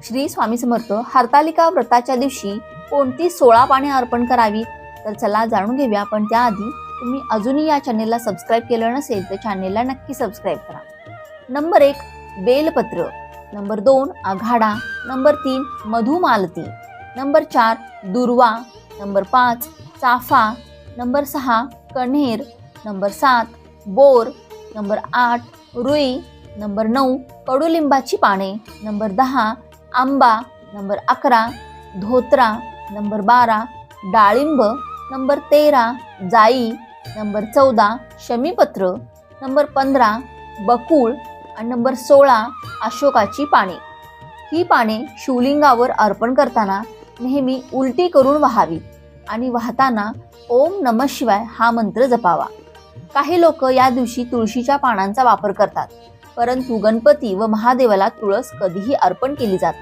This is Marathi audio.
श्री स्वामी समर्थ. हरतालिका व्रताच्या दिवशी कोणती 16 पाने अर्पण करावी? तर चला जाणून घेऊया. पण त्याआधी तुम्ही अजूनही या चॅनेलला सबस्क्राईब केलं नसेल तर चॅनेलला नक्की सबस्क्राईब करा. नंबर 1 बेलपत्र, नंबर 2 आघाडा, नंबर 3 मधुमालती, नंबर 4 दुर्वा, नंबर 5 चाफा, नंबर 6 कण्हेर, नंबर 7 बोर, नंबर 8 रुई, नंबर 9 कडुलिंबाची पाने, नंबर 10 आंबा, नंबर 11 धोत्रा, नंबर 12 डाळिंब, नंबर 13 जाई, नंबर 14 शमीपत्र, नंबर 15 बकुळ आणि नंबर 16 अशोकाची पाने. ही पाने शिवलिंगावर अर्पण करताना नेहमी उलटी करून व्हावी आणि वाहताना ओम नमः शिवाय हा मंत्र जपावा. काही लोक या दिवशी तुळशीच्या पानांचा वापर करतात, परंतु गणपती व महादेवाला तुळस कधीही अर्पण केली जाते.